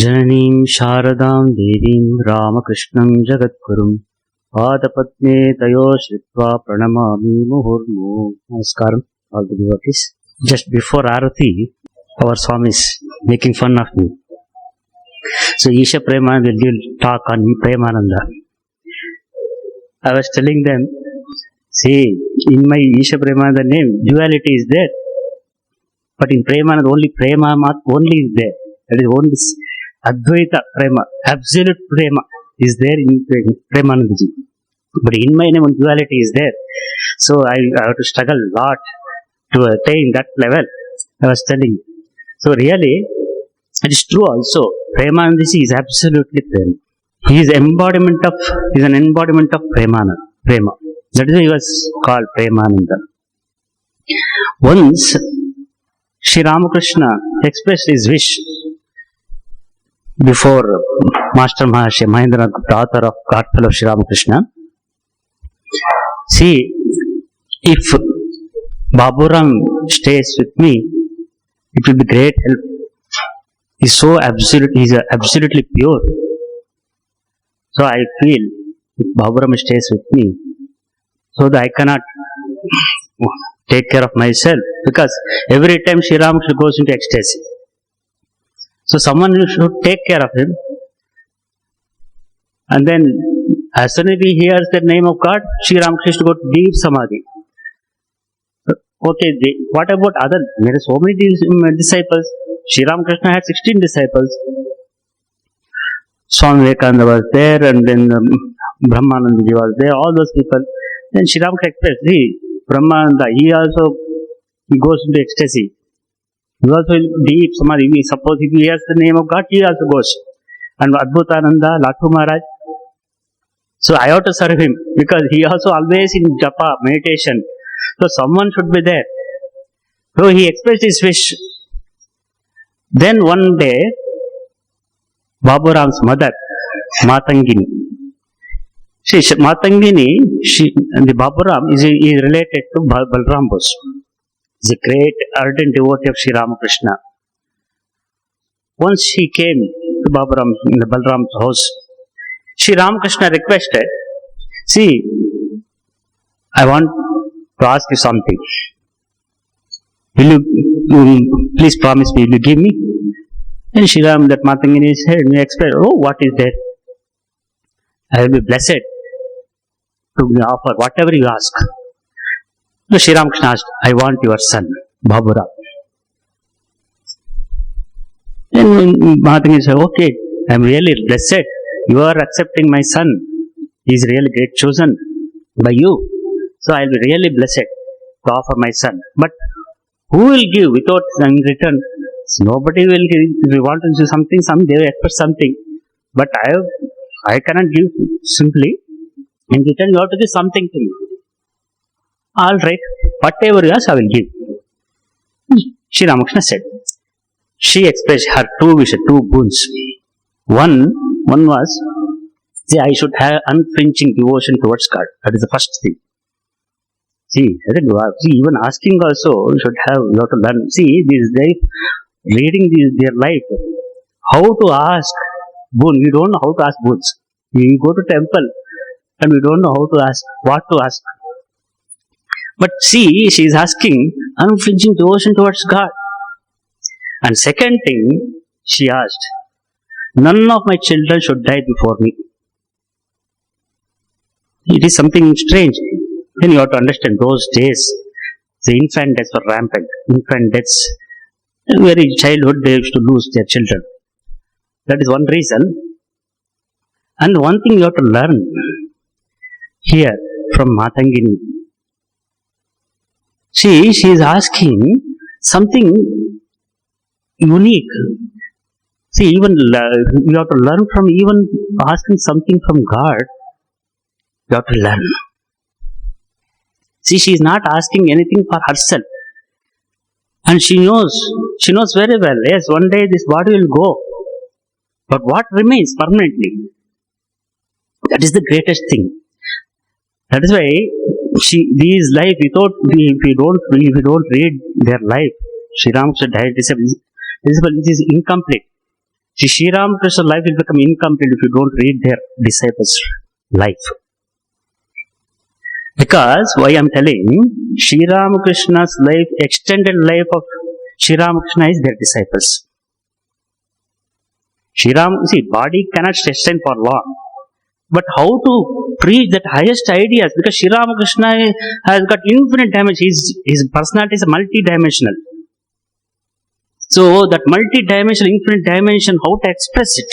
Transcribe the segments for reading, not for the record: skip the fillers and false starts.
Jananīṃ Sharadāṃ Devīṃ Ramakrishnaṃ Jagadgurum Pādapatne Tayo Shritva Pranamāmi Muhurmu. Namaskaram, all the devotees. Just before arati, our Swami is making fun of me. So Ishapremananda will talk on Premananda. I was telling them, see, in my Ishapremananda name, duality is there. But in Premananda, only Prema Math only is there. That is only Advaita Prema, absolute Prema is there in Premanandaji. But in my name, duality is there. So I have to struggle a lot to attain that level. I was telling. So really, it is true also. Premanandaji is absolutely Prema. He is an embodiment of Prema. That is why he was called Premananda. Once, Sri Ramakrishna expressed his wish before Master Maharshi Mahendranath, the author of Godfellow of Sri Ramakrishna. See, if Baburam stays with me, it will be great help. He is absolutely pure. So I feel if Baburam stays with me, so that I cannot take care of myself, because every time Sri Ramakrishna goes into ecstasy. So someone should take care of him. And then as soon as he hears the name of God, Sri Ramakrishna go to deep samadhi. Okay, what about other? There are so many disciples. Sri Ramakrishna had 16 disciples. Swami Vivekananda was there, and then Brahmananda was there, all those people. Then Sri Ramakrishna expressed, see, Brahmananda, he goes into ecstasy. He also deep samadhi. Suppose if he hears the name of God, he also goes. And Adbhutananda, Lathu Maharaj. So I have to serve him, because he also always in japa, meditation. So someone should be there. So he expressed his wish. Then one day, Baburam's mother, Matangini. Matangini, the Baburam is related to Balram Bose. He is a great ardent devotee of Sri Ramakrishna. Once she came to Baburam in the Balram's house, Sri Ramakrishna requested, see, I want to ask you something. Will you please promise me, will you give me? And Sri Ram, that Matangini said, and he explained, oh, what is that? I will be blessed to offer whatever you ask. So Sri Ramakrishna asked, I want your son, Baburam. And Matangini said, okay, I am really blessed. You are accepting my son. He is really great chosen by you. So I will be really blessed to offer my son. But who will give without in return? Nobody will give. If you want to do something, they will expect something. But I cannot give simply. In return, you have to give something to me. All right, whatever you ask, I will give. Sri Ramakrishna said. She expressed her two wishes, two boons. One was, see, I should have unflinching devotion towards God. That is the first thing. See, even asking also, you have to learn. See, this life, reading their life, how to ask boon. We don't know how to ask boons. We go to temple and we don't know how to ask, what to ask. But see, she is asking unflinching devotion towards God. And second thing, she asked, none of my children should die before me. It is something strange. Then you have to understand, those days, the infant deaths were rampant. Infant deaths, in very childhood, they used to lose their children. That is one reason. And one thing you have to learn here from Matangini. See, she is asking something unique. See, even you have to learn from even asking something from God. You have to learn. See, she is not asking anything for herself. And she knows very well, yes, one day this body will go. But what remains permanently? That is the greatest thing. That is why these life, if we don't read their life, Sri Ramakrishna died disciple, which is incomplete. See, Sri Ramakrishna's life will become incomplete if you don't read their disciples' life. Because, why I am telling, Sri Ramakrishna's life, extended life of Sri Ramakrishna is their disciples. See, body cannot sustain for long. But how to preach that highest ideas? Because Sri Ramakrishna has got infinite dimensions. His personality is multi-dimensional. So that multi-dimensional, infinite dimension, how to express it?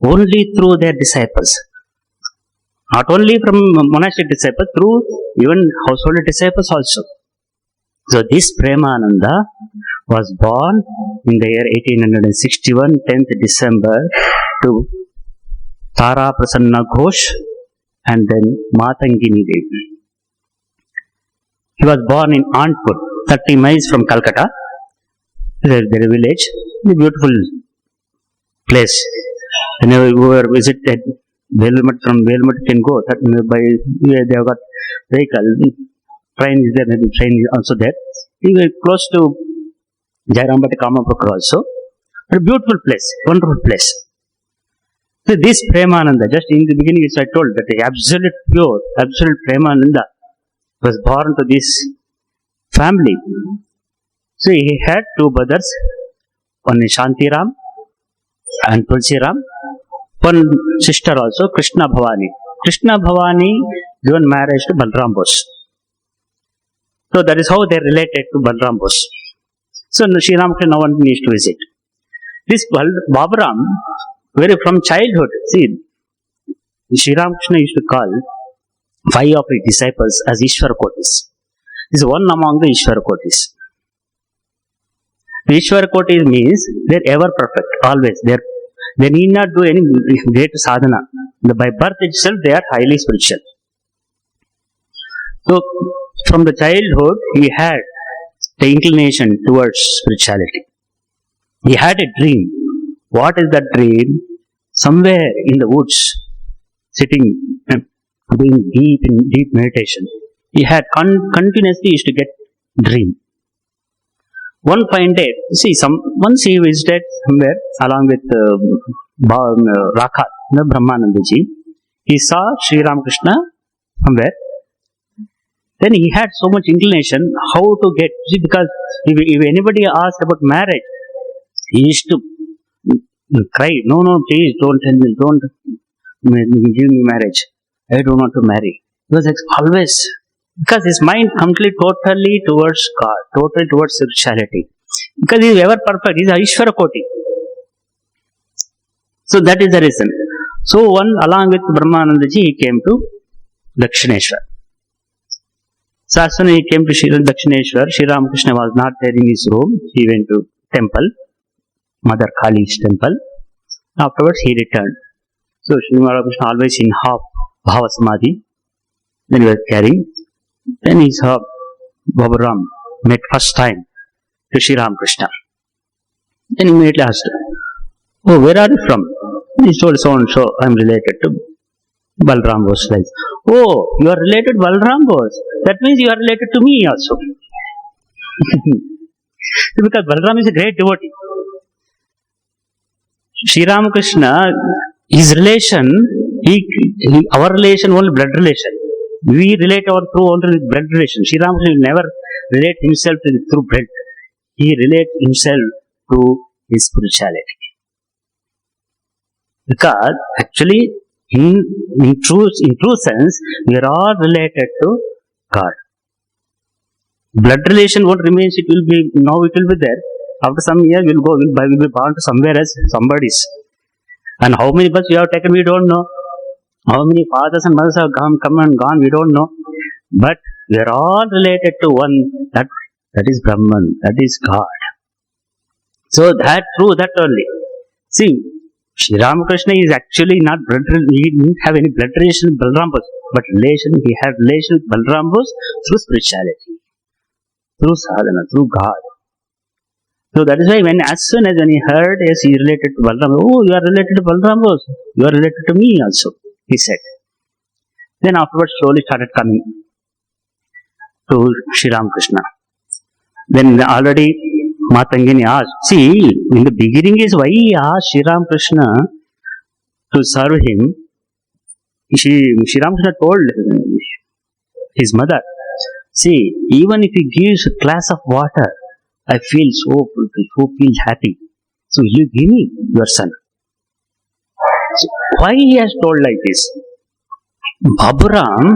Only through their disciples. Not only from monastic disciples, through even household disciples also. So this Premananda was born in the year 1861, 10th December, to Tara Prasanna Ghosh and then Matangini Devi. He was born in Anpur, 30 miles from Calcutta. Their village, a beautiful place. Whenever you ever visited Belur, from Belur can go. That by they have got vehicle, train is there, maybe train is also there. We were close to Jayanti Kamapur also. But a beautiful place, wonderful place. So this Premananda, just in the beginning, I told that the absolute pure, absolute Premananda was born to this family. So he had two brothers, one is Shantiram and Tulsiram, one sister also, Krishna Bhavani. Krishna Bhavani given marriage to Balram Bose. So that is how they related to Balram Bose. So Sri Ramakrishna no one needs to visit. This Babaram, very from childhood, see, Sri Ramakrishna used to call 5 of his disciples as Ishwarakotis. This is one among the Ishwarakotis. The Ishwarakotis means they are ever perfect, always. They need not do any great sadhana. By birth itself, they are highly spiritual. So, from the childhood, he had the inclination towards spirituality. He had a dream. What is that dream? Somewhere in the woods, sitting and doing deep meditation. He had continuously used to get dream. One fine day, see, once he visited somewhere along with Rakat, Brahmanandaji, he saw Sri Ramakrishna somewhere. Then he had so much inclination how to get, see, because if anybody asked about marriage, he used to cry, no, please don't tell me, don't give me marriage. I don't want to marry. Because it's always, because his mind completely totally towards God, totally towards spirituality. Because he is ever perfect, he is Ishvara Koti. So that is the reason. So along with Brahmanandaji, he came to Dakshineshwar. So as soon as he came to Dakshineshwar, Sri Ramakrishna was not there in his room. He went to temple, Mother Kali's temple. Afterwards, he returned. So Sri Ramakrishna always in half Bhava Samadhi. Then he was carrying. Then he saw Babaram met first time to Sri Ramakrishna. Then immediately asked, oh, where are you from? He told so and so, I am related to Balram Bose. Like, oh, you are related to Balram Bose. That means you are related to me also. Because Balram is a great devotee. Sri Ramakrishna, his relation, our relation only blood relation. We relate our through only blood relation. Sri Ramakrishna will never relate himself through blood. He relates himself to his spirituality. Because actually, in true sense, we are all related to God. Blood relation won't remain, it will be there. After some years, we'll be born to somewhere else, somebody's. And how many births we have taken, we don't know. How many fathers and mothers have come and gone, we don't know. But we are all related to one, that is Brahman, that is God. So through that only. See, Sri Ramakrishna is actually not blood, he didn't have any blood relation with Balram Bose, but he had relation with Balram Bose through spirituality, through sadhana, through God. So that is why as soon as he heard, yes, he related to Balram, oh, you are related to Balram Bose, you are related to me also, he said. Then afterwards slowly started coming to Sri Ramakrishna. Then already Matangini asked, see, in the beginning is why he asked Sri Ramakrishna to serve him. Sri Ramakrishna told his mother, see, even if he gives a glass of water, I feel so feel happy. So will you give me your son? So why he has told like this? Baburam,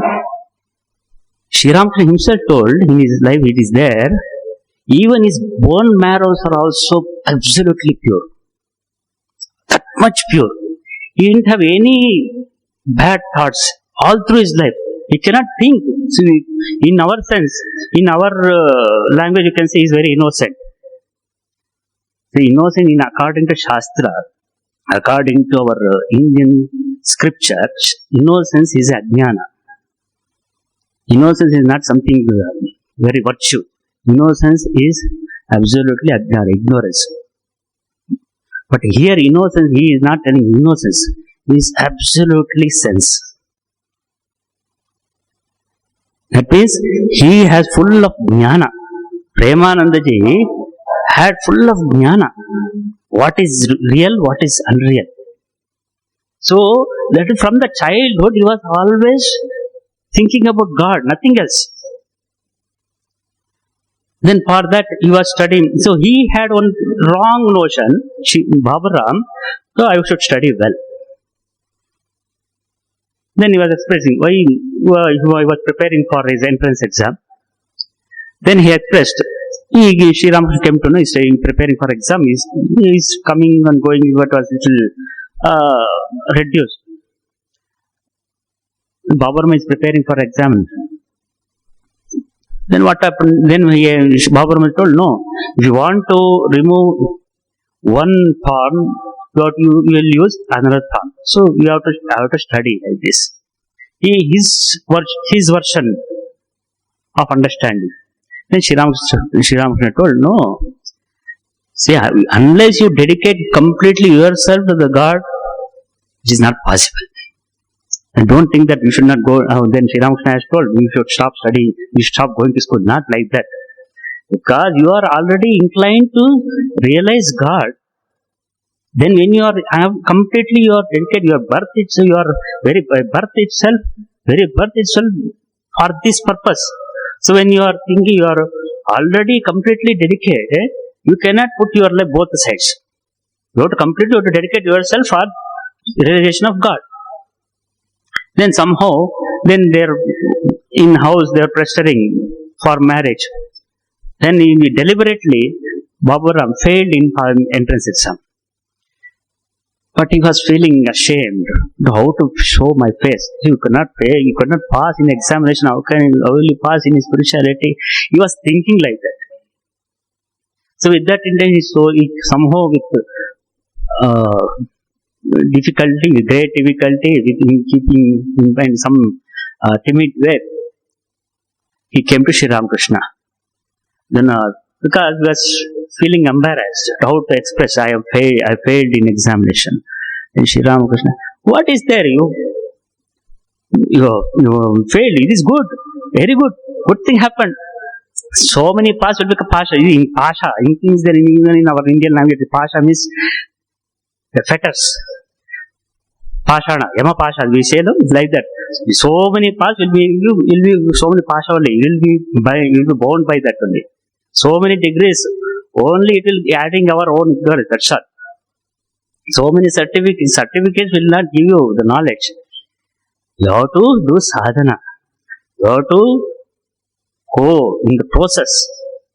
Sri Ramakrishna himself told in his life, it is there, even his bone marrows are also absolutely pure. That much pure. He didn't have any bad thoughts all through his life. He cannot think. See, in our sense, in our language, you can say he is very innocent. The innocent, in according to Shastra, according to our Indian scripture, innocence is ajnana. Innocence is not something very virtue. Innocence is absolutely ajnana, ignorance. But here, innocence, he is not telling innocence. He is absolutely sense. That means he has full of jnana. Premananda ji had full of jnana. What is real, what is unreal. So, that from the childhood, he was always thinking about God, nothing else. Then for that, he was studying. So, he had one wrong notion, Baburam, so I should study well. Then he was expressing why he was preparing for his entrance exam. Then he expressed, Sri Ramakrishna came to know, he's preparing for exam, he's coming and going, what was little reduced. Baburam is preparing for exam. Then what happened? Then Baburam told, no, if you want to remove one thorn, you will use another thorn. So you have to study like this. His version of understanding. Then Sri Ramakrishna told, no. See, unless you dedicate completely yourself to the God, it is not possible. And don't think that you should not go. Then Sri Ramakrishna has told, you should stop studying, you should stop going to school. Not like that. Because you are already inclined to realize God. Then when you are completely you are dedicated, your birth itself, very birth itself for this purpose. So when you are thinking you are already completely dedicated, you cannot put your life both sides. You have to dedicate yourself for realization of God. Then somehow, then they're in house, they're pressuring for marriage. Then deliberately, Baburam failed in entrance exam. But he was feeling ashamed how to show my face. You could not pass in examination. How will you pass in spirituality? He was thinking like that. So with that intention, he somehow with difficulty, with great difficulty, with keeping in some timid way, he came to Sri Ramakrishna. Then because he was feeling embarrassed, how to express, I failed in examination. Then Sri Ramakrishna, what is there? You failed. It is good, very good. Good thing happened. So many pasha will become pasha. In pasha, in there even in our Indian language, pasha means the fetters. Pashana, Yama pasha. We say no, like that. So many pasha will be so many pasha only. You will be bound by that only. So many degrees. Only it will be adding our own ignorance, that's all. So many certificates will not give you the knowledge. You have to do sadhana. You have to go in the process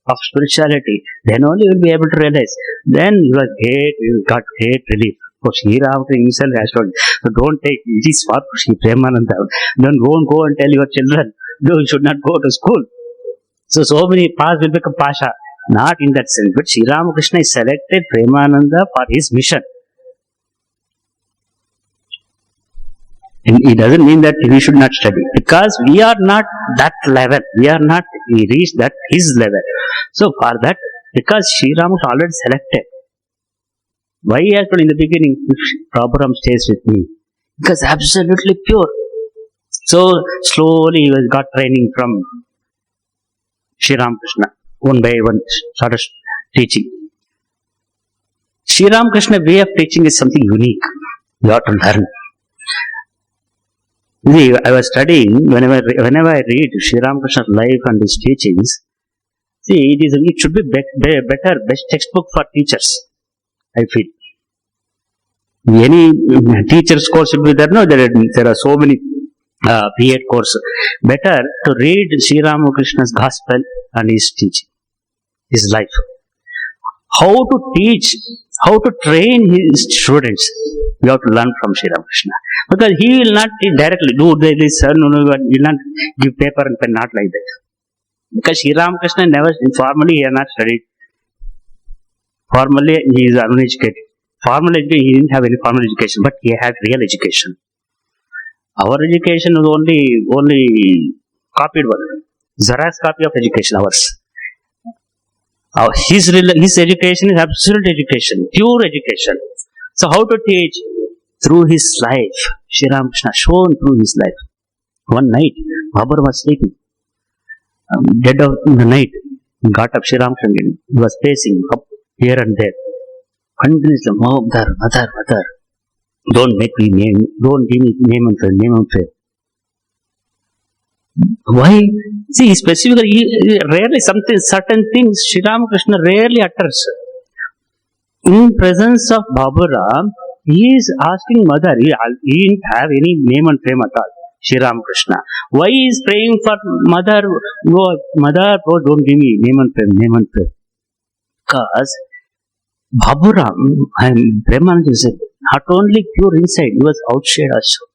of spirituality. Then only you will be able to realize. Then you got great relief. For Sri Ramakrishna himself has told, so don't take this for Sri Premananda. Then don't go and tell your children, no, you should not go to school. So many paths will become pasha. Not in that sense, but Sri Ramakrishna is selected Premananda for his mission. And it doesn't mean that we should not study, because we are not that level. We reached that his level. So for that, because Sri Ramakrishna already selected. Why he has told in the beginning, if Baburam stays with me? Because absolutely pure. So slowly he got training from Sri Ramakrishna. One by one, started teaching. Sri Ramakrishna way of teaching is something unique. You have to learn. See, I was studying, whenever I read Sri Ramakrishna's life and his teachings, see, it should be better, best textbook for teachers, I feel. Any teacher's course should be there. No, there are so many B.Ed courses. Better to read Sri Ramakrishna's gospel and his teaching, his life. How to teach, how to train his students, you have to learn from Sri Ramakrishna. Because he will not directly do this, no, he will not give paper and pen, not like that. Because Sri Ramakrishna formally he has not studied. Formally he is uneducated. Formally he didn't have any formal education, but he had real education. Our education is only copied one. Xerox copy of education, ours. His education is absolute education, pure education. So how to teach? Through his life. Sri Ramakrishna shown through his life. One night, Howrah was sleeping. Dead of the night, got up Sri Ramakrishna. He was pacing up here and there. Continuously, mother, don't give me name and fame. Why? See, specifically, rarely certain things Sri Ramakrishna rarely utters. In presence of Howrah, he is asking mother. He didn't have any name and fame at all. Sri Ramakrishna. Why he is praying for mother? No, mother, oh, don't give me name and fame. Because Howrah and Premananda said, not only pure inside, he was outside also.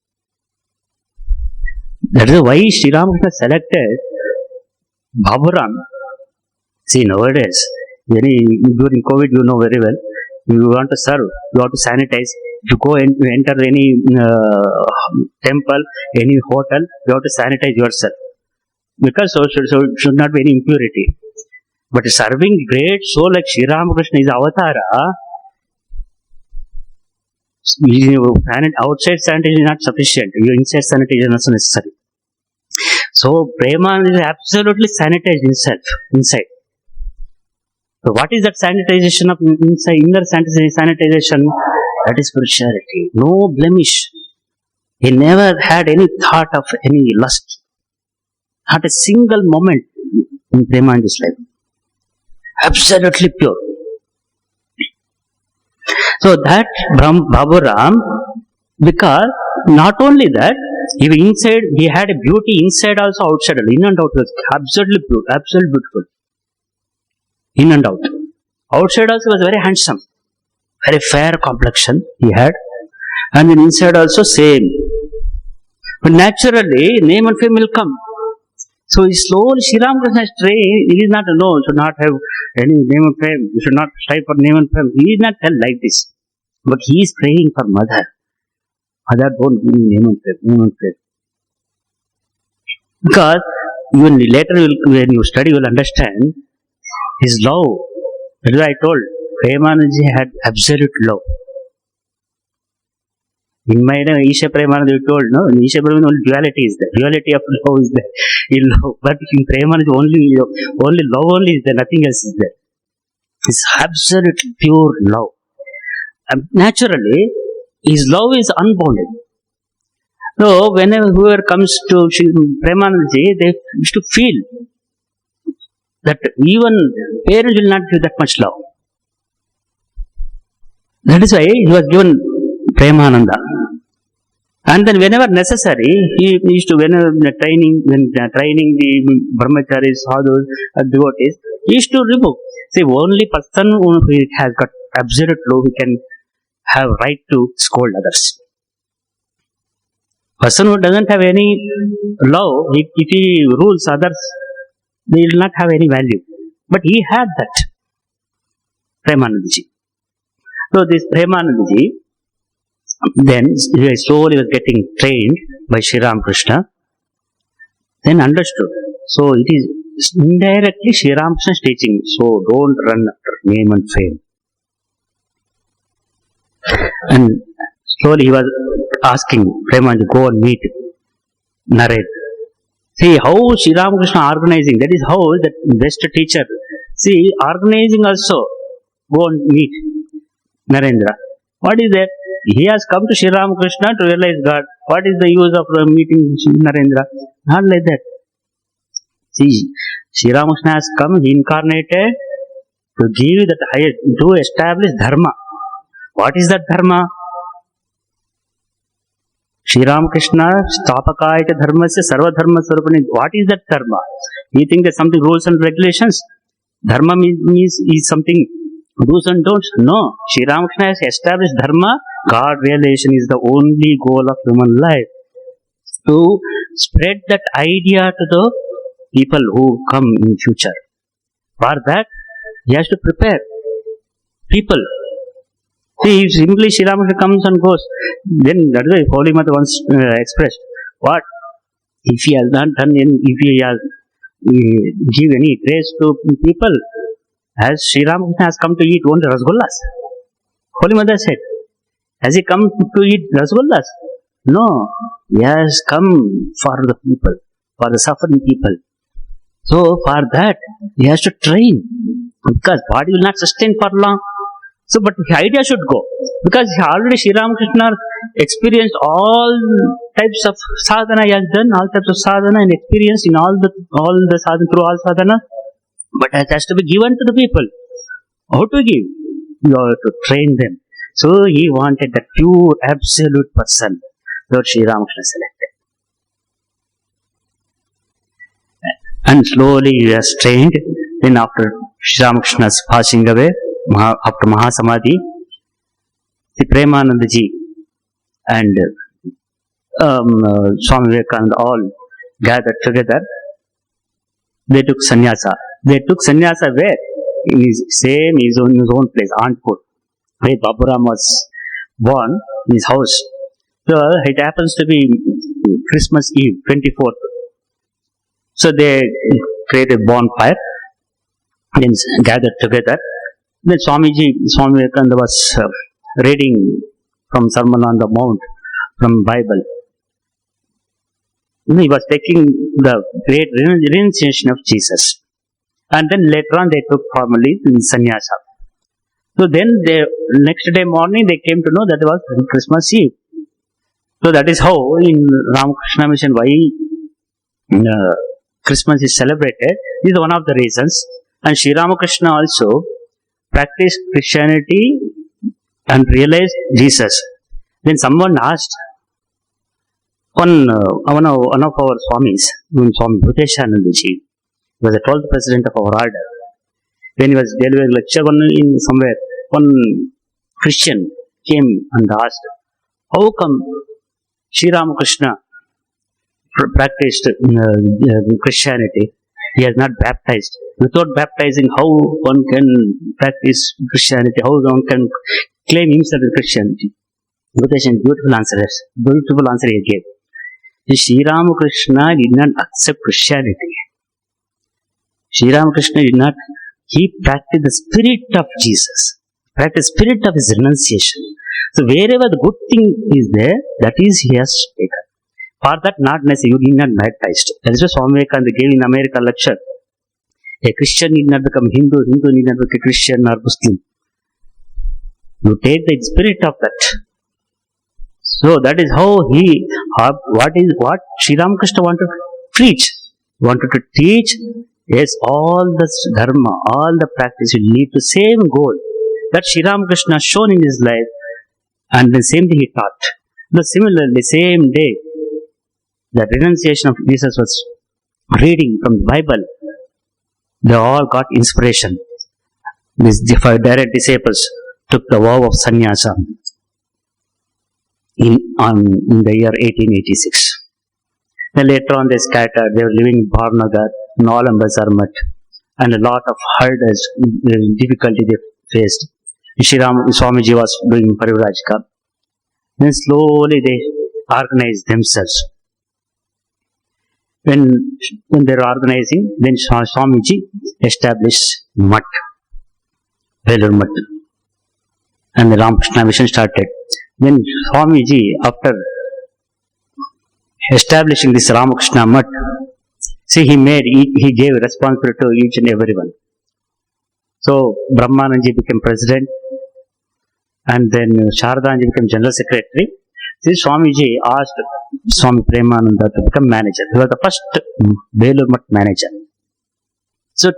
That is why Sri Ramakrishna selected Howrah. See, nowadays, during COVID, you know very well, you want to serve, you have to sanitize. If you go and enter any temple, any hotel, you have to sanitize yourself. Because so should not be any impurity. But serving great soul like Sri Ramakrishna is avatara. Outside sanitation is not sufficient. Your inside sanitation is also necessary. So Premananda is absolutely sanitized himself inside. So what is that sanitization of inside, inner sanitization? That is spirituality. No blemish. He never had any thought of any lust. Not a single moment in Premananda's life. Absolutely pure. So that Howrah, because not only that, even inside he had a beauty inside also, outside, in and out was absolutely pure, absolutely beautiful. In and out. Outside also was very handsome, very fair complexion he had, and then inside also same. But naturally, name and fame will come. So slowly Sri Ramakrishna is trained. He is not alone. Should not have any name and fame. You should not strive for name and fame. He is not tell like this. But he is praying for mother. Mother, don't give me name and fame. Because even later when you study, you will understand his love. That is why I told. Premananda had absolute love. In my Ishapremananda, you told, no? In Ishapremananda, only duality is there. Duality of love is there. In love. But in Premananda, only love only is there. Nothing else is there. It's absolute pure love. And naturally, his love is unbounded. So, whenever whoever comes to Premananda, they used to feel that even parents will not give that much love. That is why he was given Premananda. And then whenever necessary, he used to, when training the brahmacharis, sadhus, devotees, he used to remove. See, only person who has got absolute love, he can have right to scold others. Person who doesn't have any love, if he rules others, they will not have any value. But he had that. Premanandaji. So this Premanandaji, then slowly was getting trained by Sri Ramakrishna, then understood. So it is indirectly Sri Ramakrishna's teaching. So don't run after name and fame. And slowly he was asking Premananda, go and meet, narrate. See how Sri Ramakrishna organizing. That is how the best teacher See, organizing also, go and meet Narendra. What is that? He has come to Sri Ramakrishna to realize God. What is the use of meeting Narendra? Not like that. See, Sri Ramakrishna has come, he incarnated to give that higher, to establish dharma. What is that dharma? Sri Ramakrishna Stapakayata Dharmasya Sarva Dharma Swarupani. What is that dharma? You think that something rules and regulations? Dharma means is something do's and don'ts. No. Sri Ramakrishna has established dharma. God realization is the only goal of human life. To spread that idea to the people who come in future. For that, he has to prepare people. See, if simply Sri Ramakrishna comes and goes, then that is why Holy Mother once expressed, what? If he has not done, if he has give any grace to people, as Sri Ramakrishna has come to eat only rasgullas. Holy Mother said, has he come to eat rasgullas? No, he has come for the people, for the suffering people. So, for that, he has to train, because body will not sustain for long. So, but the idea should go, because already Sri Ramakrishna experienced all types of sadhana. He has done all types of sadhana and experience in all the sadhana, through all sadhana. But it has to be given to the people. How to give? You have to train them. So, he wanted the pure, absolute person that Sri Ramakrishna selected. And slowly he was trained. Then after Sri Ramakrishna's passing away, after Mahasamadhi, the Premananda ji and Swami Vivekananda all gathered together. They took sannyasa. They took sannyasa where? In his own place, Anpur, where Baburam was born, in his house. So it happens to be Christmas Eve, 24th. So they created a bonfire, then gathered together. Then Swami Vivekananda was reading from Sermon on the Mount, from Bible. He was taking the great renunciation of Jesus. And then later on they took formally sannyasa. So then next day morning they came to know that it was Christmas Eve. So that is how in Ramakrishna Mission, why Christmas is celebrated. This is one of the reasons. And Sri Ramakrishna also practiced Christianity and realized Jesus. Then someone asked, one of our Swamis, Swami Bhuteshananda ji, was the 12th president of our order. When he was delivering lecture in somewhere, one Christian came and asked, how come Sri Ramakrishna practiced Christianity? He has not baptized. Without baptizing, how one can practice Christianity? How one can claim himself as Christianity? Beautiful answer he gave. Sri Ramakrishna did not accept Christianity. Sri Ramakrishna did not. He practiced the spirit of Jesus. Practiced the spirit of his renunciation. So wherever the good thing is there, that is he has taken. For that, not necessarily, you need not baptized. That is what Swami Vivekananda gave in America lecture. A Christian need not become Hindu, Hindu need not become Christian or Muslim. You take the spirit of that. So that is how what Sri Ramakrishna wanted to preach. Wanted to teach, yes, all the dharma, all the practice will lead to the same goal. That Sri Ramakrishna shown in his life, and the same thing he taught. The similarly, same day, the renunciation of Jesus was reading from the Bible. They all got inspiration. These five direct disciples took the vow of sannyasa in the year 1886. Then later on they scattered. They were living in Bhavnagar, in all Ambasarmat, and a lot of hurdles, difficulty they faced. Swamiji was doing Parivrajika. Then slowly they organized themselves. When they were organizing, then Swamiji established Math, Belur Math, and the Ramakrishna Mission started. Then Swamiji, after establishing this Ramakrishna Math, see, he gave responsibility to each and everyone. So Brahmananji became president, and then Shardanji became general secretary. This Swamiji asked Swami Premananda to become manager. He was the first Belur Math manager. So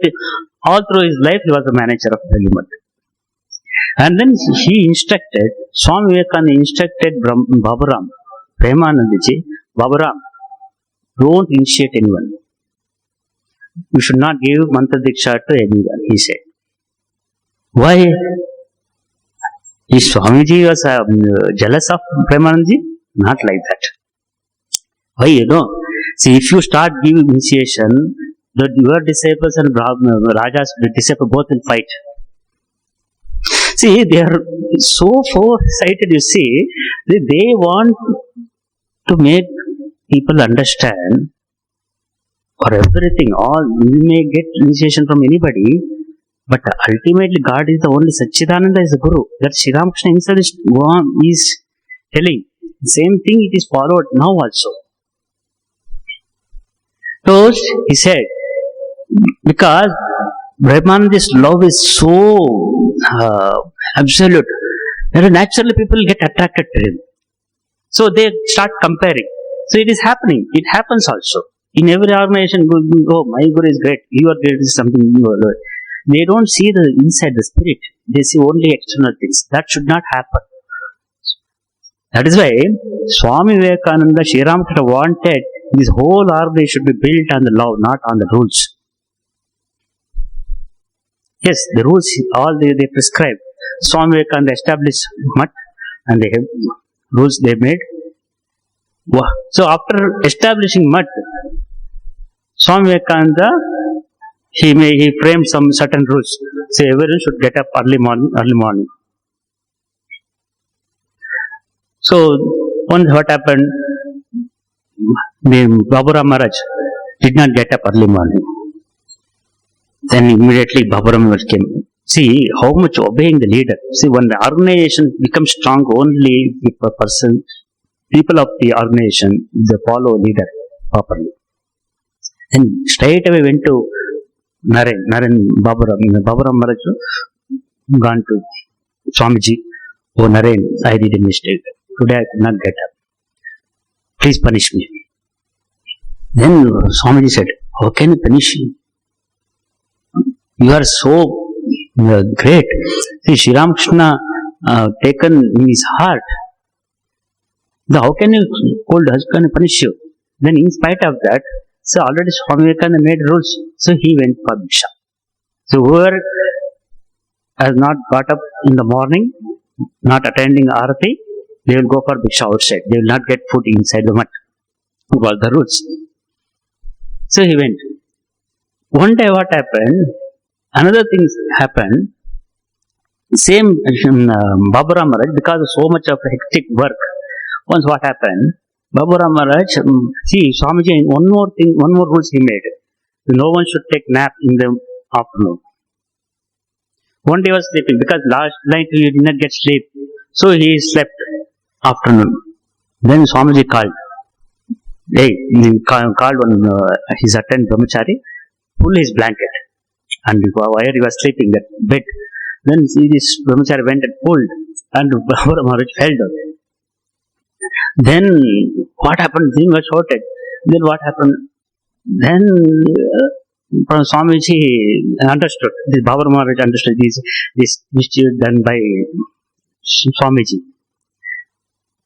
all through his life, he was the manager of Belur Math. And then he instructed, Swami Vivekananda instructed Baburam, Premanandaji, Baburam, don't initiate anyone. You should not give mantra diksha to anyone, he said. Why? Is Swamiji was jealous of Premanandaji? Not like that. Why, See, if you start giving initiation, your disciples and Raja's disciples both will fight. See, they are so foresighted, you see, they want to make people understand for everything. We may get initiation from anybody, but ultimately God is the only Satchidananda is the Guru. That Sri Ramakrishna himself is telling. The same thing it is followed now also. So he said, because Brahmananda's love is so absolute, that naturally people get attracted to him. So they start comparing. So it is happening. It happens also. In every organization, go, my Guru is great, your great is something new. They don't see the inside, the spirit. They see only external things. That should not happen. That is why Swami Vivekananda, Sri Ramakrishna wanted this whole organization should be built on the love, not on the rules. Yes, the rules, all they prescribe. Swami Vivekananda established Math, and they have rules they made. So after establishing Math, Swami Vivekananda, he framed some certain rules. Say everyone should get up early morning. So once what happened, the Baburam Maharaj did not get up early morning. Then immediately Baburam Maharaj came. See how much obeying the leader. See, when the organization becomes strong, only if a person, people of the organization, they follow leader properly. Then straight away went to Naren Baburam Maharaj gone to Swamiji. Oh Naren, I did a mistake. Today I could not get up. Please punish me. Then Swamiji said, how can you punish me? You are so great. See, Sri Ramakrishna taken in his heart. How can you hold husband and punish you? Then in spite of that, so already Swami Vivekananda made rules. So he went for Bhiksha. So whoever has not got up in the morning, not attending arati, they will go for Bhiksha outside. They will not get food inside the mat. Were the rules. So he went. One day what happened? Another thing happened. Same Baburam Maharaj, because of so much of hectic work. Once what happened? Baburam Maharaj, see Swamiji, one more rules he made. No one should take nap in the afternoon. One day he was sleeping because last night he did not get sleep. So he slept afternoon. Then Swamiji called. He called one his attendant brahmachari, pull his blanket. And while he was sleeping that bed, then see this brahmachari went and pulled, and Baburam Maharaj fell down. Then what happened? He was shouted. Then what happened? Then Swamiji understood. This Baburam Maharaj understood this mischief done by Swamiji.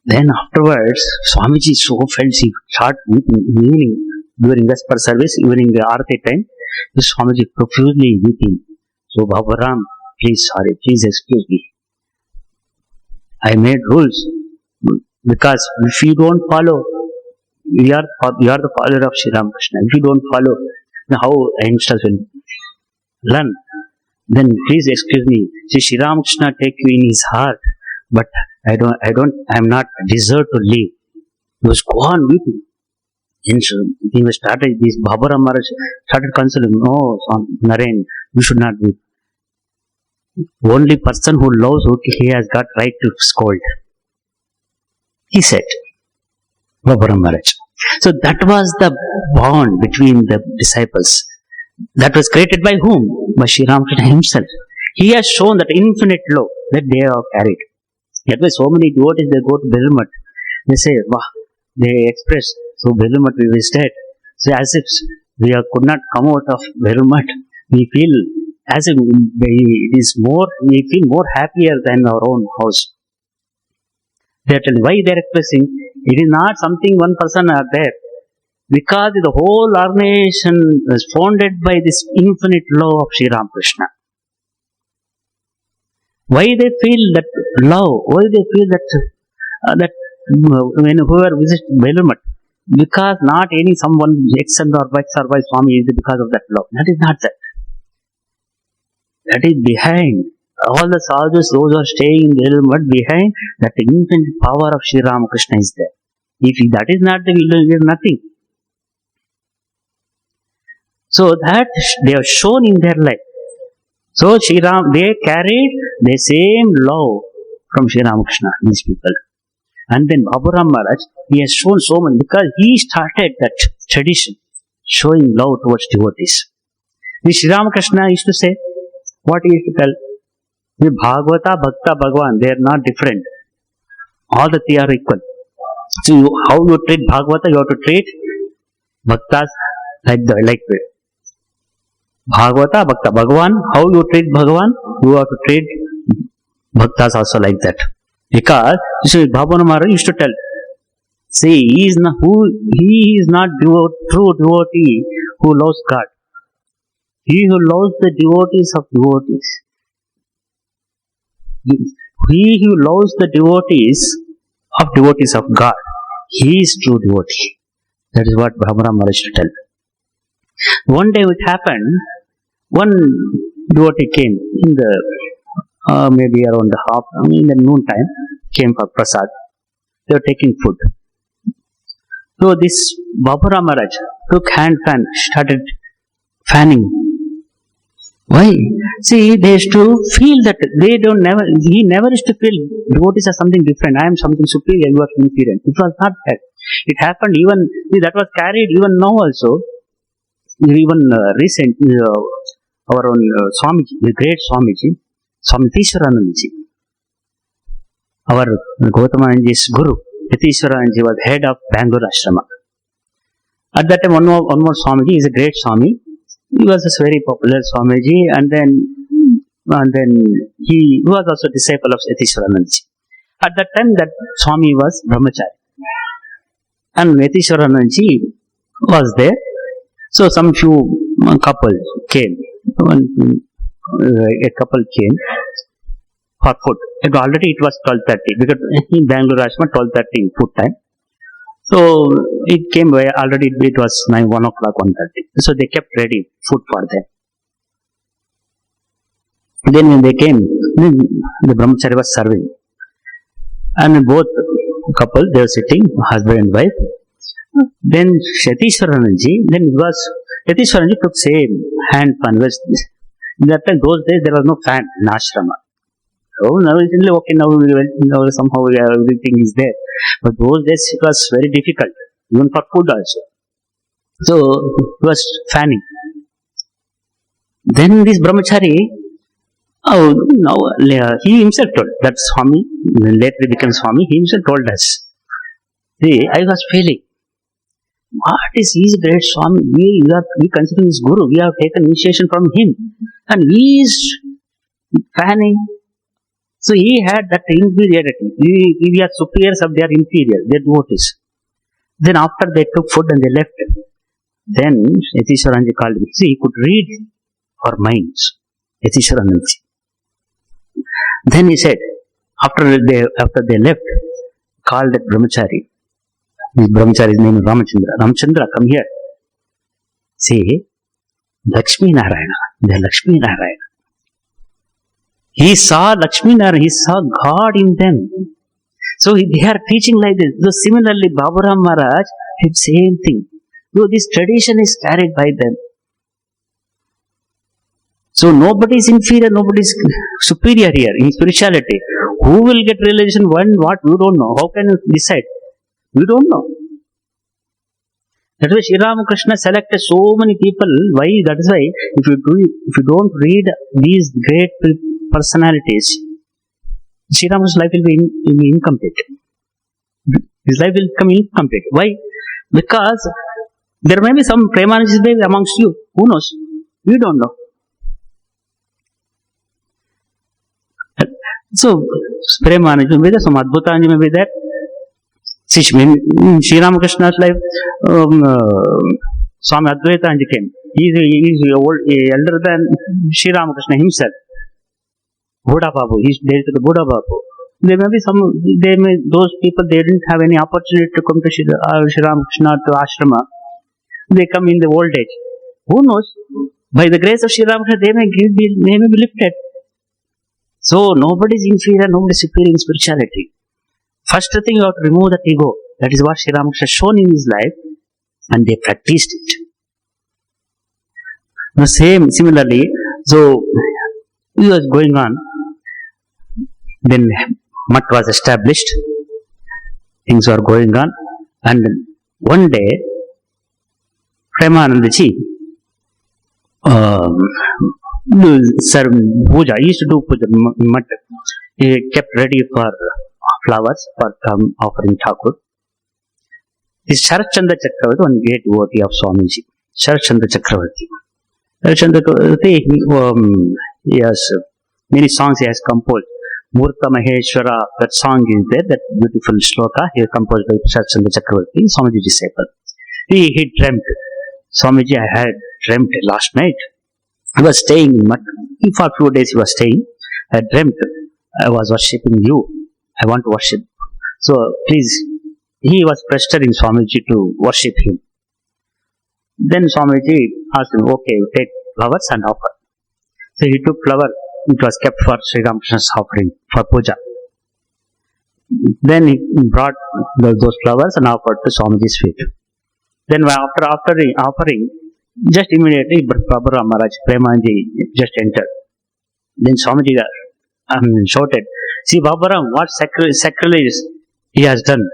Then afterwards, Swamiji so felt he started weeping during Vesper service, evening the arati time. Swamiji profusely weeping. So Baburam, please excuse me. I made rules because if you don't follow, you are the follower of Sri Ramakrishna. If you don't follow, then how youngsters will learn? Then please excuse me. See, Sri Ramakrishna take you in his heart, but I am not deserved to live. He was go on weeping. And so he was started, this Baburam Maharaj started consoling, no, Naren, you should not weep. Only person who loves, he has got right to scold. He said, Baburam Maharaj. So that was the bond between the disciples. That was created by whom? By Sri Ramakrishna himself. He has shown that infinite love that they have carried. That way, so many devotees, they go to Belur, they say, wow, they express, so Belur we visited. So as if we could not come out of Belur, we feel as if we feel more happier than our own house. They are telling why they are expressing. It is not something one person are there. Because the whole organization is founded by this infinite love of Sri Ramakrishna. Why they feel that love? Why they feel that when whoever visits Belur, because not any someone X or Y Swami is because of that love. That is not that. That is behind. All the sadhus, those who are staying in Belur, behind that infinite power of Sri Ramakrishna is there. If that is not there, we will get nothing. So that they have shown in their life. So Sri Ram, they carried the same love from Sri Ramakrishna, these people. And then Bhaburam Maharaj, he has shown so much because he started that tradition, showing love towards devotees. The Sri Ramakrishna used to say, what he used to tell? The Bhagavata, Bhakta, Bhagavan, they are not different. All the three are equal. So how you treat Bhagavata, you have to treat Bhaktas like that. Bhagavata, Bhakta, Bhagavan, how you treat Bhagavan, you have to treat Bhaktas also like that. Because, Bhaburam Maharaj used to tell, see, he is not true devotee who loves God. He who loves the devotees of devotees. He who loves the devotees of God, he is true devotee. That is what Bhaburam Maharaj used to tell. One day it happened, one devotee came in the maybe around in the noon time, came for prasad. They were taking food. So this Bhaburam Maharaj took hand fan, started fanning. Why? See, they used to feel that he never used to feel devotees are something different. I am something superior, you are inferior. It was not that. It happened even, that was carried even now also. Even recent, our own Swamiji, the great Swamiji, Swami Ishapremananda, our Gautamaji's Guru, Ishapremananda was head of Bengal Ashrama. At that time, one more Swamiji is a great Swami. He was a very popular Swamiji, and then he was also a disciple of Ishapremananda. At that time, that Swami was Brahmachari, and Ishapremananda was there. So some couple came. A couple came for food. Already it was 12:30 because in Bangalore Ashma 12:30 food time. So it came already. It was 1 o'clock, 1:30. So they kept ready food for them. Then when they came, the Brahmachari was serving, and both couple they were sitting, husband and wife. Then Yatishwarananji, Yatishwarananji took same hand fan. In that time, those days there was no fan in ashrama. So now somehow everything is there. But those days it was very difficult, even for food also. So he was fanning. Then this Brahmachari, he himself told, that Swami, when later he became Swami, he himself told us. See, I was feeling, what is his great Swami? We consider his Guru. We have taken initiation from him. And he is fanning. So he had that inferiority. We are superiors of their inferior, their devotees. Then after they took food and they left, then Yatishwaranji called me. See, he could read our minds. Yatishwaranji. Then he said, after they left, called that Brahmachari. This Brahmachari's name is Ramachandra. Ramachandra, come here. See, Lakshmi Narayana. They are Lakshmi Narayana. He saw Lakshmi Narayana. He saw God in them. So they are teaching like this. So similarly, Bhaburam Maharaj did same thing. So this tradition is carried by them. So nobody is inferior, nobody is superior here in spirituality. Who will get realization when, what, you don't know. How can you decide? We don't know. That is why Sri Ramakrishna selected so many people. Why? That is why if you don't read these great personalities, Sri Ramakrishna's life will be incomplete. His life will become incomplete. Why? Because there may be some Premananda amongst you. Who knows? You don't know. So, Premananda may be there, some Adbhutanji may be there. See, in Sri Ramakrishna's life, Swami Advaitanji came. He is elder than Sri Ramakrishna himself. Buddha Babu, he is there to the Buddha Babu. There may be those people, they didn't have any opportunity to come to Sri Ramakrishna to ashrama. They come in the old age. Who knows? By the grace of Sri Ramakrishna, they may be lifted. So, nobody is inferior, nobody is superior in spirituality. First thing, you have to remove that ego. That is what Sri Ramakrishna shown in his life, and they practiced it. The similarly, so it was going on. Then Math was established. Things were going on, and one day, Premanandaji served puja. He used to do puja. Math. He kept ready for flowers for offering Thakur. This Sharat Chandra Chakravarti, one great devotee of Swamiji. Sharat Chandra Chakravarti. Sharat Chandra Chakravarti, he has many songs he has composed. Murta Maheshwara, that song is there, that beautiful shloka, he composed by Sharat Chandra Chakravarti, Swamiji disciple. He dreamt. Swamiji, I had dreamt last night. He was staying in Math. For a few days he was staying. I dreamt I was worshipping you. I want to worship. So please, he was pestering Swamiji to worship him. Then Swamiji asked him, okay, take flowers and offer. So he took flower. It was kept for Sri Ramakrishna's offering, for puja. Then he brought those flowers and offered to Swamiji's feet. Then after offering, just immediately Prabhu Maharaj, Premanji just entered. Then Swamiji shouted, see Babaram, what sacrilege he has done.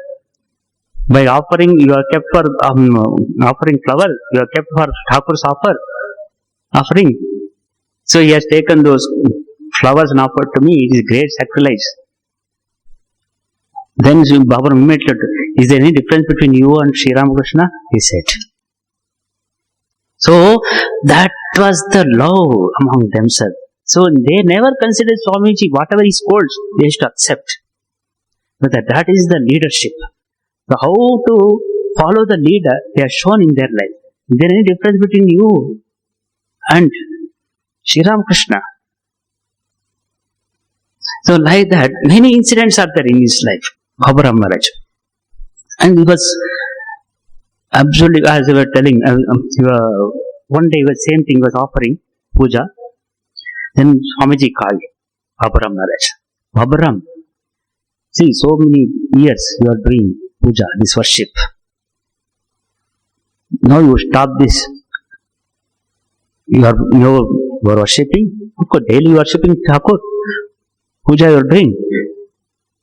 By offering, you are kept for offering flower, you are kept for Thakur's offering. So he has taken those flowers and offered to me. It is great sacrilege. Then Babaram immediately, is there any difference between you and Sri Ramakrishna? He said. So that was the love among themselves. So they never considered Swamiji, whatever he scolds, they used to accept. But that is the leadership. So how to follow the leader, they are shown in their life. Is there any difference between you and Sri Ramakrishna? So like that, many incidents are there in his life, Howrah Maharaj. And he was absolutely, as we were telling, one day the same thing was offering puja. Then Swamiji called Howrah Maharaj. Howrah, see, so many years you are doing puja, this worship. Now you stop this. You are worshipping. Of course, daily worshipping Thakur. Puja you are doing.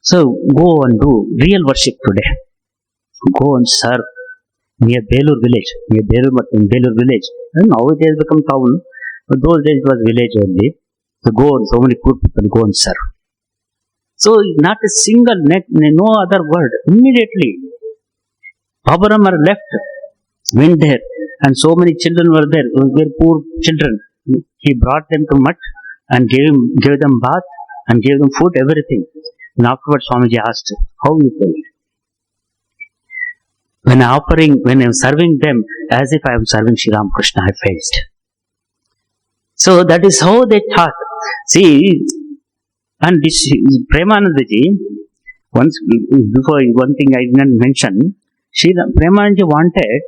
So go and do real worship today. Go and serve near Belur village. Near Belur village. And now it has become town. But those days it was village only. So go and so many good people go and serve. So not a single no other word. Immediately, Howrah left, went there, and so many children were there. They were poor children. He brought them to Math and gave them bath and gave them food, everything. And afterwards, Swamiji asked, how you felt? When I am serving them, as if I am serving Sri Ramakrishna, I felt. So that is how they taught. See, and this Premanandaji, once before one thing I didn't mention, Premanandaji wanted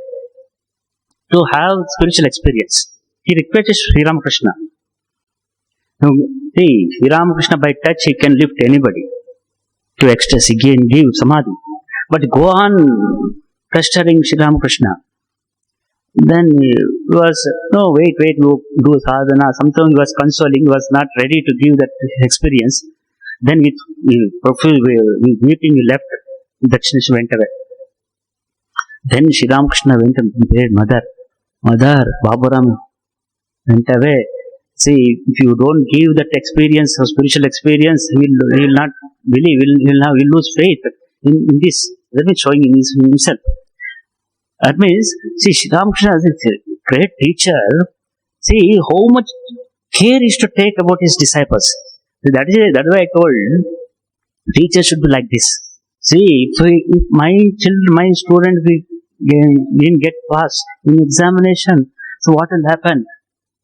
to have spiritual experience. He requested Sri Ramakrishna. See, Sri Ramakrishna by touch he can lift anybody to ecstasy, give samadhi. But go on pestering Sri Ramakrishna. Then he was, no, wait, you do sadhana. Sometimes he was consoling, he was not ready to give that experience. Then with weeping, he left, Dakshinesh went away. Then Sri Ramakrishna went and prayed, Mother, Baburam went away. See, if you don't give that experience, or spiritual experience, he will not believe, he'll lose faith in this. That means showing in himself. That means, see, Sri Ramakrishna is a great teacher. See, how much care he used to take about his disciples. That is why I told, teachers should be like this. See, if my student didn't get passed in examination, so what will happen?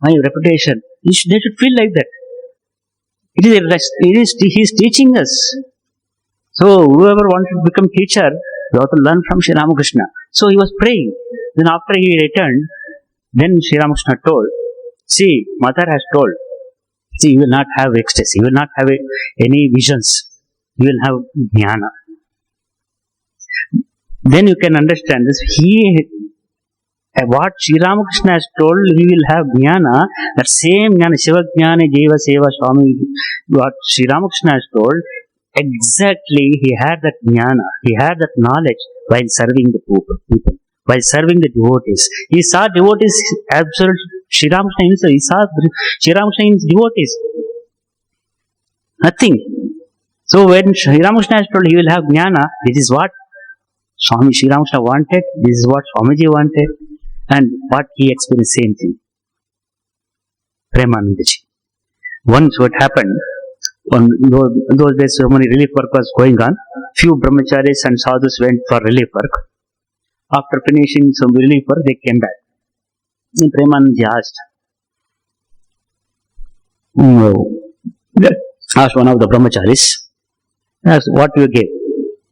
My reputation. They should feel like that. He is teaching us. So, whoever wants to become teacher, you have to learn from Sri Ramakrishna. So, he was praying. Then after he returned, then Sri Ramakrishna told, see, Mother has told, see, you will not have ecstasy, you will not have any visions, you will have jnana. Then you can understand this. What Sri Ramakrishna has told, we will have jnana, that same jnana, Shiva jnana, Jiva Seva Swami, what Sri Ramakrishna has told, exactly he had that jnana, he had that knowledge while serving the people, while serving the devotees. He saw devotees, absolute Sri Ramakrishna himself, he saw Sri Ramakrishna in devotees. Nothing. So when Sri Ramakrishna has told he will have jnana, this is what Swami Sri Ramakrishna wanted, this is what Swamiji wanted, and what he experienced, same thing. Premananda ji. Once what happened, on those days so many relief work was going on. Few brahmacharis and sadhus went for relief work. After finishing some relief work, they came back. Then Premananda asked one of the brahmacharis, asked, what you gave?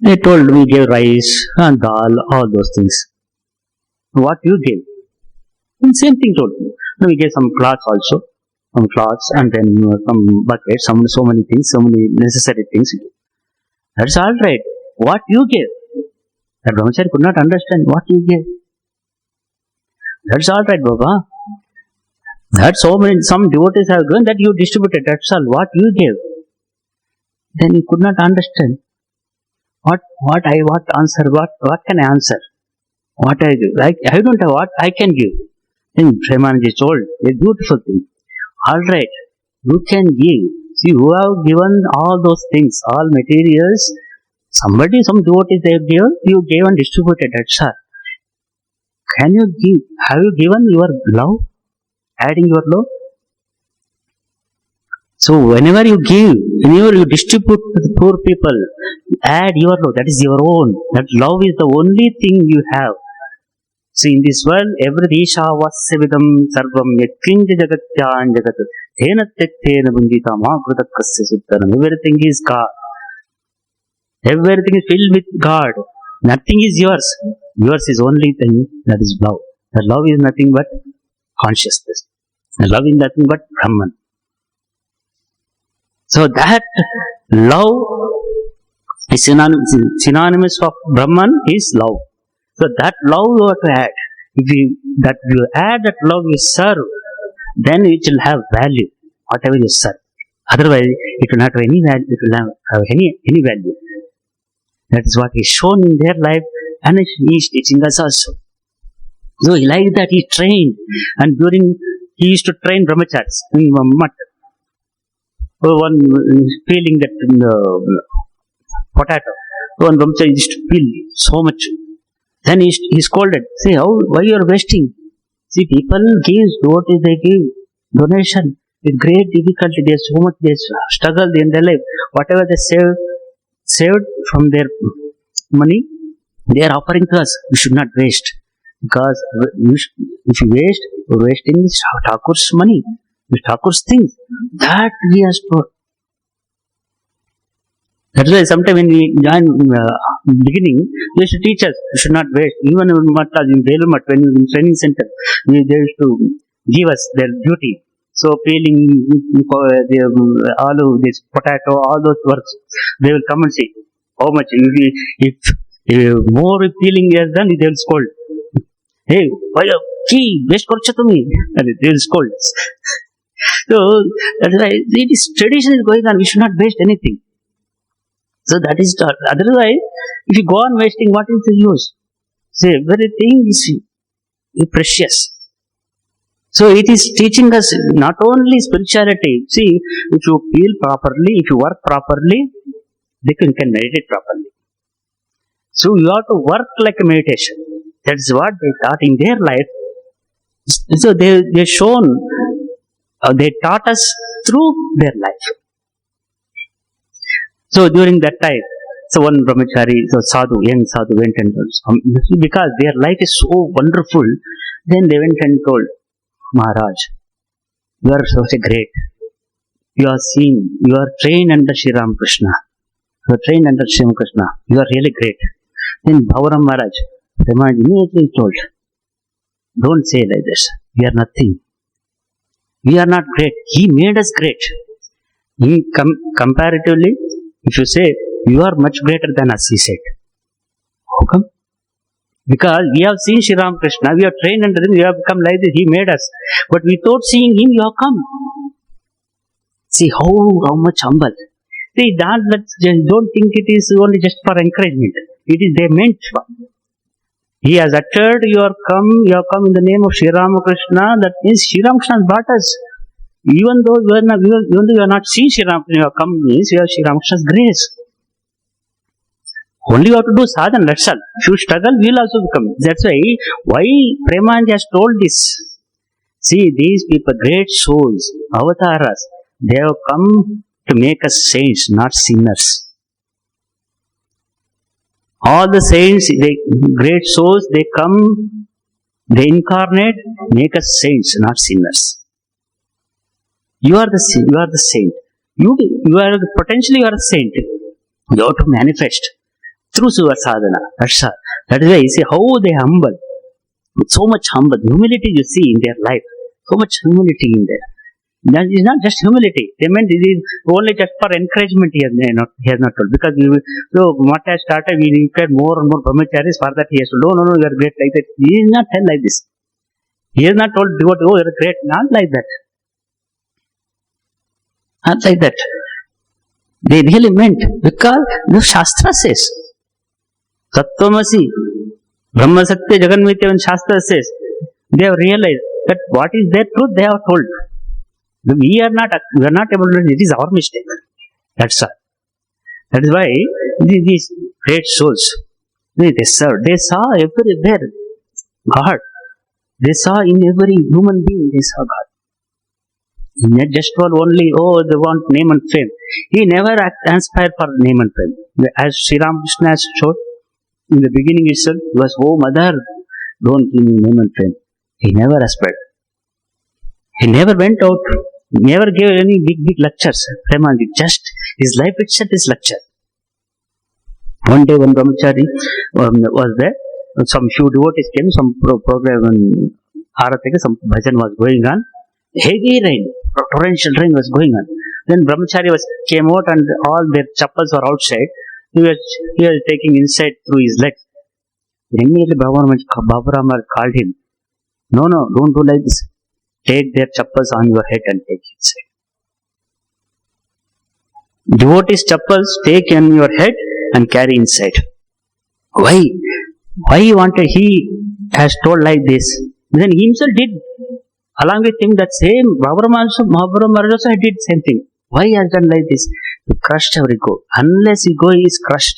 They told, we gave rice and dal, all those things. What you gave? And same thing told me. We gave some cloths also. Some cloths and then some buckets, so many things, so many necessary things. That's all right. What you gave? That brahmachari could not understand what you gave. That's all right, Baba. That some devotees have given, that you distributed. That's all. What you gave? Then he could not understand. What can I answer? What I give? I don't have what I can give. Then Premananda told a beautiful thing. All right, you can give. See, who have given all those things, all materials, some devotees they have given, you gave and distributed, that's all. Can you give? Have you given your love? Adding your love? So, whenever you give, whenever you distribute to the poor people, add your love, that is your own. That love is the only thing you have. See, in this world, every Isha Vasavidam Sarvam Yakinja Jagatyan Jagat Tena Tektena Bundita Makrutakasya Suttaram. Everything is God. Everything is filled with God. Nothing is yours. Yours is only thing, that is love. The love is nothing but consciousness. The love is nothing but Brahman. So that love is synonymous of Brahman is love. So that love you have to add. If you add that love you serve, then it will have value, whatever you serve. Otherwise, it will not have any value, it will not have any value. That is what is shown in their life, and he is teaching us also. So he like that he trained, and he used to train brahmacharis in Math. One feeling that potato, one brahmachari used to feel so much. Then he scolded, say, why you are wasting? See, people give what they give, donation with great difficulty. There's so much they struggled in their life. Whatever they saved from their money, they are offering to us. We should not waste. Because if you waste, you're wasting Thakur's money, the Thakur's things. That he has taught. That's why sometimes when we join beginning, they used to teach us, we should not waste. Even in Belur, when we were in training center, they used to give us their duty. So peeling all of this potato, all those works, they will come and say, how much? If more peeling is done, they will scold. Hey, why you waste korcha to me? They will scold. So that's why this tradition is going on. We should not waste anything. So that is otherwise, if you go on wasting, what is the use? See, everything is precious. So it is teaching us not only spirituality. See, if you feel properly, if you work properly, then you can meditate properly. So you have to work like a meditation. That is what they taught in their life. So they shown, they taught us through their life. So during that time, so one brahmachari, so sadhu, young sadhu went and told, because their life is so wonderful, then they went and told, Maharaj, you are so great. You are seen, you are trained under Sri Ramakrishna. You are trained under Sri Ramakrishna. You are really great. Then Howrah Maharaj, Premananda immediately told, don't say like this. We are nothing. We are not great. He made us great. Comparatively, if you say, you are much greater than us, he said. How come? Because we have seen Sri Ramakrishna, we have trained under him, we have become like this, he made us. But without seeing him, you have come. See how much humble. See, don't think it is only just for encouragement. It is they meant for. He has uttered, you have come in the name of Sri Ramakrishna, that means Sri Ramakrishna has brought us. Even though you are not seeing Sri Ramakrishna, you have come means you have Sri Ramakrishna's grace. Only you have to do sadhana, that's all. If you struggle, we will also become. That's why Premananda has told this. See, these people, great souls, avatars, they have come to make us saints, not sinners. All the saints, great souls, they come, they incarnate, make us saints, not sinners. You are the saint. You are potentially you are a saint. You have to manifest through your sadhana. That's all. That is why you see how they humble. So much humble. Humility you see in their life. So much humility in there. That is not just humility. They meant it is only just for encouragement he has not told. Because what has started, we require more and more brahmacharis for that he has told, no, you are great like that. He is not tell like this. He has not told devotee, oh, you are great. Not like that. Not like that. They really meant, because the Shastra says, Tattvamasi, Brahma Satya Jaganmitya, when Shastra says, they have realized that what is their truth, they have told. We are not able to, it is our mistake. That's all. That is why these great souls, they served. They saw everywhere God. They saw in every human being, they saw God. Not just for only, they want name and fame. He never aspired for name and fame. As Sri Ramakrishna has showed, in the beginning itself, he was, oh mother, don't give me name and fame. He never aspired. He never went out, never gave any big lectures. Premananda, just his life itself is lecture. One day, one brahmachari was there. Some few devotees came, some program in arati, some bhajan was going on. Heavy rain, torrential rain was going on. Then brahmachari came out and all their chappals were outside. He was taking inside through his legs. Immediately Baba Rama called him. No, don't do like this. Take their chappals on your head and take inside. Devotees' chappals take on your head and carry inside. Why? Why he has told like this? Then he himself did. Along with him, that same Baba Maharaj also did same thing. Why he has done like this? To crush our ego. Unless ego is crushed,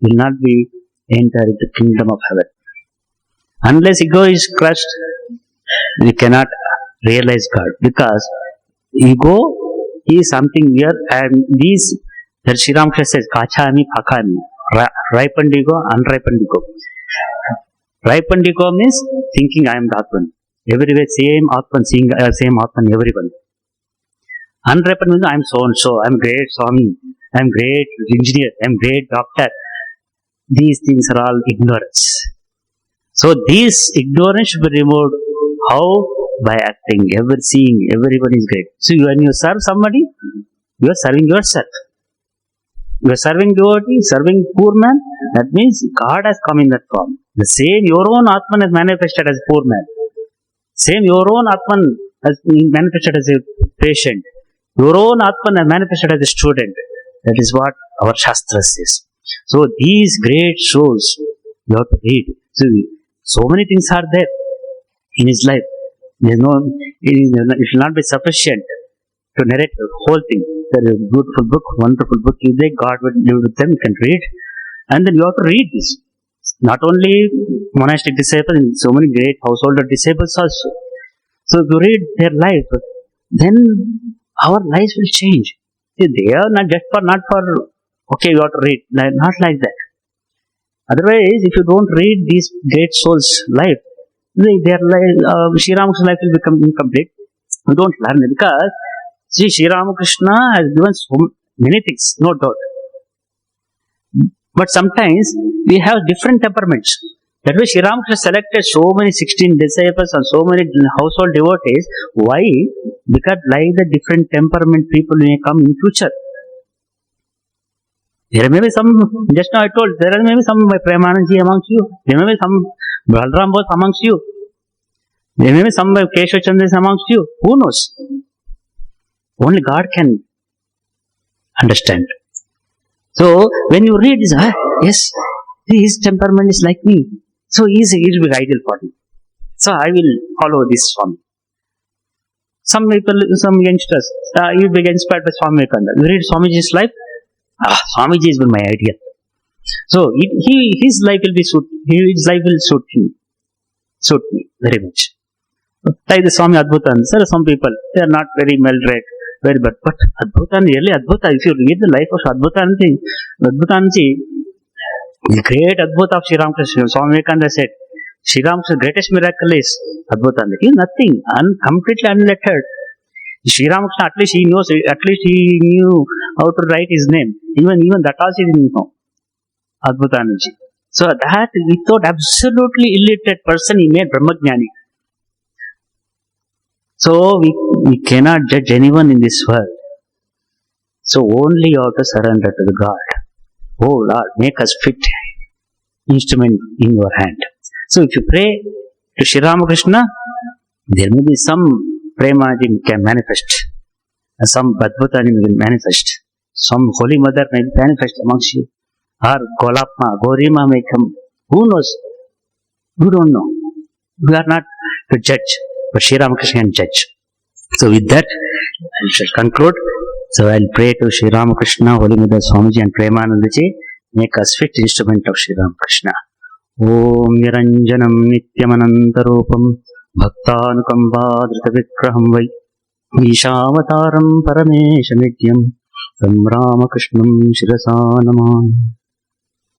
will not be enter the kingdom of heaven. Unless ego is crushed, we cannot realize God. Because ego is something here, and these, that Sri Ramakrishna says, Kachami, Pakami, ripened ego, unripened ego. Ripened ego means thinking I am the Atman. Everywhere same Atman, seeing same Atman, everyone. Unripened means I am so and so, I am great Swami, I am great engineer, I am great doctor. These things are all ignorance. So this ignorance should be removed. How? By acting, seeing everyone is great. So when you serve somebody, you are serving yourself. You are serving devotee, serving poor man. That means God has come in that form. The same your own Atman has manifested as poor man. Same your own Atman has manifested as a patient. Your own Atman has manifested as a student. That is what our Shastra says. So these great souls, you have to read. So many things are there in his life. There's no, it will not be sufficient to narrate the whole thing. There is a beautiful book, wonderful book. You think God will live with them, you can read. And then you have to read this. Not only monastic disciples, so many great householder disciples also. So if you read their life, then our lives will change. See, they are not just for, okay, you have to read. Not like that. Otherwise, if you don't read these great souls' life, their life, Sri Ramakrishna's life will become incomplete. We don't learn it because, see, Sri Ramakrishna has given so many things, no doubt. But sometimes we have different temperaments. That way, Sri Ramakrishna selected so many 16 disciples and so many household devotees. Why? Because like the different temperament people may come in future. There may be some, just now I told, there may be some Premananda amongst you. There may be some Balram Bose amongst you. There may be some Keshav Chandras amongst you. Who knows? Only God can understand. So, when you read this, yes, his temperament is like me. So, he will be ideal for me. So, I will follow this Swami. Some people, some youngsters, you will be inspired by Swami Vivekananda. You read Swamiji's life, Swamiji is my ideal. So, his life will be suit me very much. Like the Swami Adbhutananda, there are some people, they are not very well read, but Adbhutananda, really Adbhuta, if you read the life of Adbhutananda, the great Adbhuta of Sri Ramakrishna, Swami Vivekananda said, Sri Ramakrishna's greatest miracle is Adbhutananda. He is nothing, completely unlettered. Sri Ramakrishna, at least he knew how to write his name. Even that also he didn't know. Adbhutananda. So that without absolutely illiterate person, he made Brahmajnani. So we cannot judge anyone in this world. So only you have to surrender to the God. Oh Lord, make us fit instrument in your hand. So if you pray to Sri Ramakrishna, there may be some Premananda can manifest, some Adbhutananda will manifest, some Holy Mother may manifest amongst you, or Golapma, Gorima may come. Who knows? We don't know. We are not to judge, but Sri Ramakrishna can judge. So with that, I shall conclude. So I will pray to Sri Ramakrishna, Holy Mother Swamiji and Premananda ji, make us fit instrument of Sri Ramakrishna. Om Niranjanam Nityamanantarupam Bhaktanukambadrita Vikraham Vai Ishavataram Paramesha Nityam Ram Ramakrishnam Shirasa Namah.